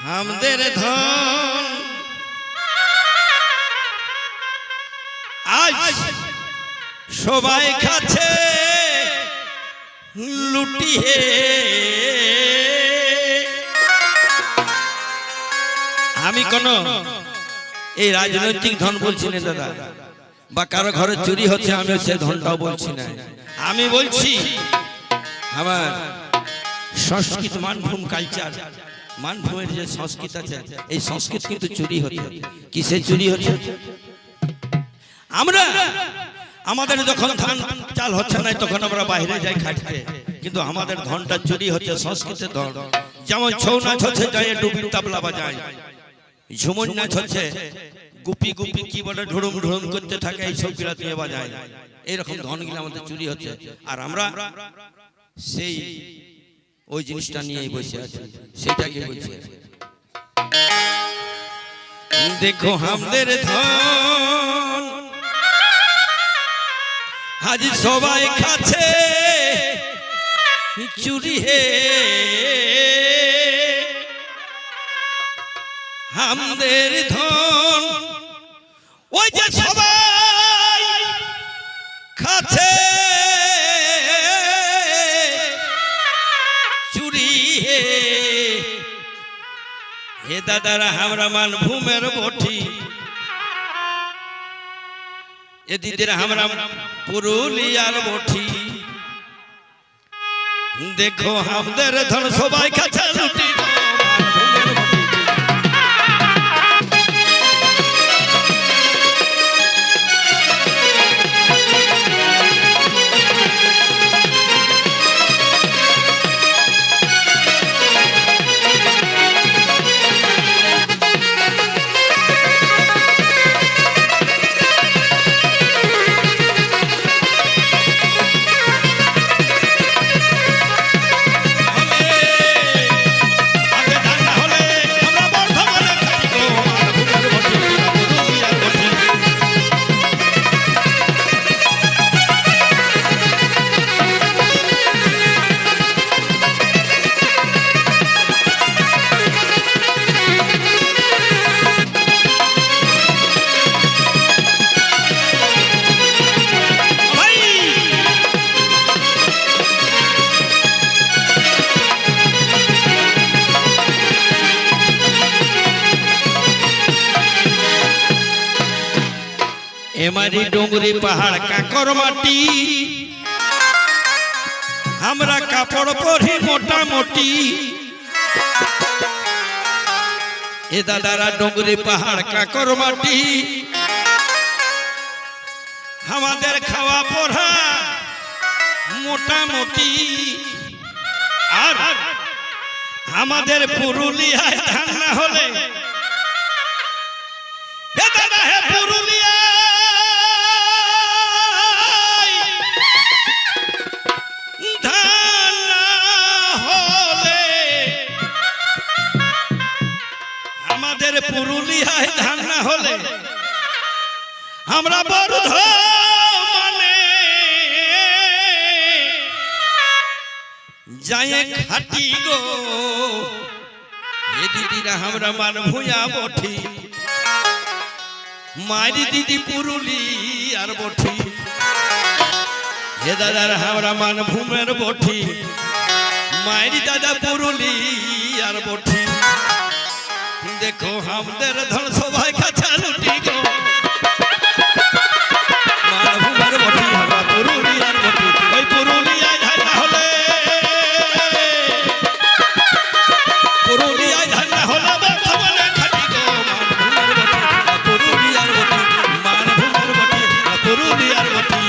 আমাদের ধন আজ সবাই কাছে লুটিয়ে আমি কোন এই রাজনৈতিক ধন বলছি না দাদা, বা কারো ঘরে চুরি হচ্ছে আমি সে ধনটাও বলছি না। আমি বলছি আমার সংস্কৃত মানভূম কালচার, মানভূমের যে সংস্কৃত আছে এই সংস্কৃত কিন্তু চুরি হচ্ছে। কিসে চুরি হচ্ছে? আমরা আমাদের যখন ধান চাল হচ্ছে না তখন আমরা বাইরে যাই খাটতে, কিন্তু আমাদের ধনটা চুরি হচ্ছে সংস্কৃতের ধন। যেমন ছৌ নাচ হচ্ছে যায় ডুবির তাবলা বাজায়, ঝুমুর নাচ হচ্ছে গুপি গুপি কি বলে ঢুড়ুম ঢুড়ুম করতে থাকে, এই সব গুলা দিয়ে বাজায়। এইরকম ধনগুলো আমাদের চুরি হচ্ছে, আর আমরা সেই ওই জিনিসটা নিয়েই বসে আছি, সেটাকে বলছি দেখো আমাদের ধন আজ সবাই কাছে চুরি হে, আমাদের ধন ওই যে সবাই কাছে চুরি হে। হে দাদারা আমরা মানভূমের বটি, এ দিদিরা আমরা পুরুলিয়ার বটি। দেখো আমাদের ধন সবাই কাছে লুটি, एमारी डोंगरी पहाड़ काकर माटी हमरा कापड़ परी मोटा मोटी। ए दादारा डोंगरी पहाड़ काकर माटी हमादेर खावा पड़ा मोटा मोटी। और हमादेर पुरुलियाय धान ना होले ए दादा है पुरुलिया पुरुलियाय धान ना होले हमरा बड़ माने जाए खाटी गो। ये दीदीरा हमरा मानभूया बोठी मारी दीदी पुरुलियार बोठी। ये दादा हमरा मानभूमेर बोठी मारी दादा पुरुलियार बोठी। देखो हमদের ধন সবাই কাছে লুটি গো, মানভূমের বটি আমরা পুরুলিয়ার বটি। ওই পুরুলিয়ায় ধান না হলে পুরুলিয়ায় ধান না হলে বর্তমানে খাটি গো, মানভূমের বটি পুরুলিয়ার বটি, মানভূমের বটি পুরুলিয়ার বটি।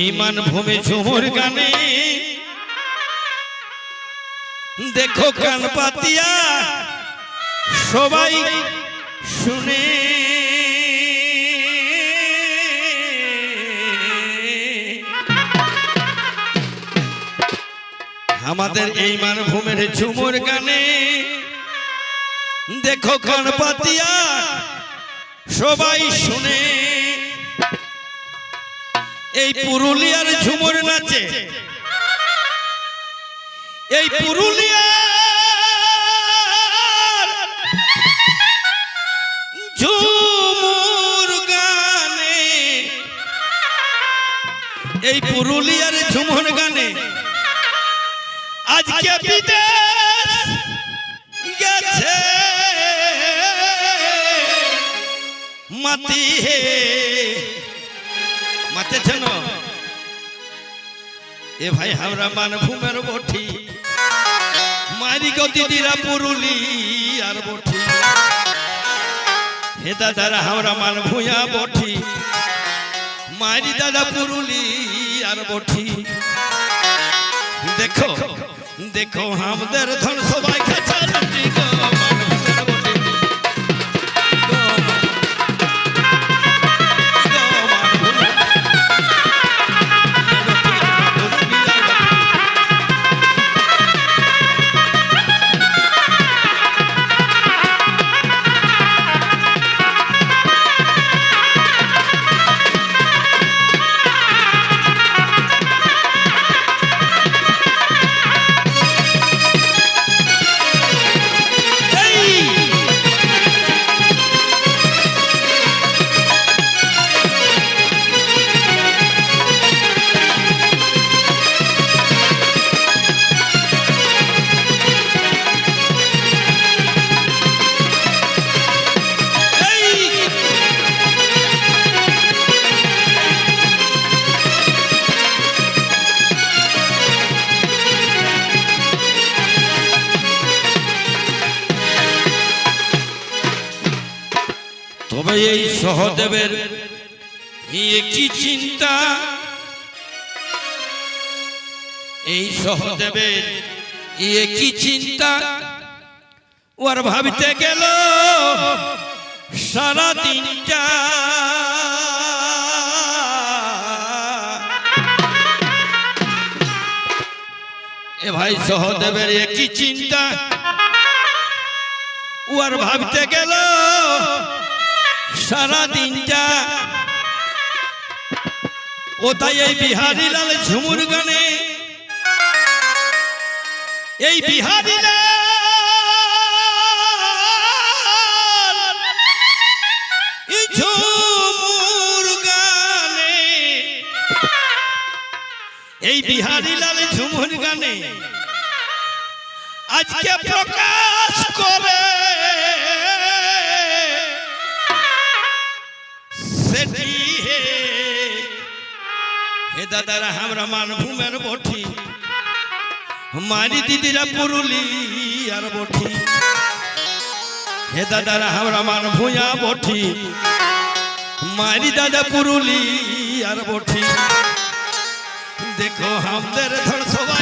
এই মানভূমি ঝুমুর গানে দেখো কান পাতিয়া সবাই শুনে আমাদের এই মানভূমির ঝুমুর গানে দেখো কান পাতিয়া সবাই শুনে এই পুরুলিয়ার ঝুমুর নাচে এই পুরুলিয়ার ঝুমুর গানে এই পুরুলিয়ার ঝুমুর গানে আজকে বিদেশ গেছে মাতি হে মাতেছে না এ ভাই আমরা মানভূমের বঠি মারি গো দিদিরা পুরুলি আর বঠি হে দাদারা আমরা মানভূয়া বঠি মারি দাদা পুরুলি আর বঠি দেখো দেখো আমাদের ধন সবাই খেতে তবে এই সহদেবের কি চিন্তা এই সহদেবের কি চিন্তা ওর ভাবিতে গেল সারা দিনটা এ ভাই সহদেবের কি চিন্তা ওর ভাবিতে গেল সারা দিনটা ও তাই এই বিহারী লাল ঝুমুর গানে এই বিহারী লাল ঝুমুর গানে এই বিহারী লাল ঝুমুর গানে আজকে প্রকাশ করে হে দাদারা আমরা মানভূমের বঠি মারি দিদিরা পুরুলি আর বঠি হে দাদারা আমরা মানভূয়া বঠি মারি দাদা পুরুলি আর বঠি দেখো আমাদের ধর সবাই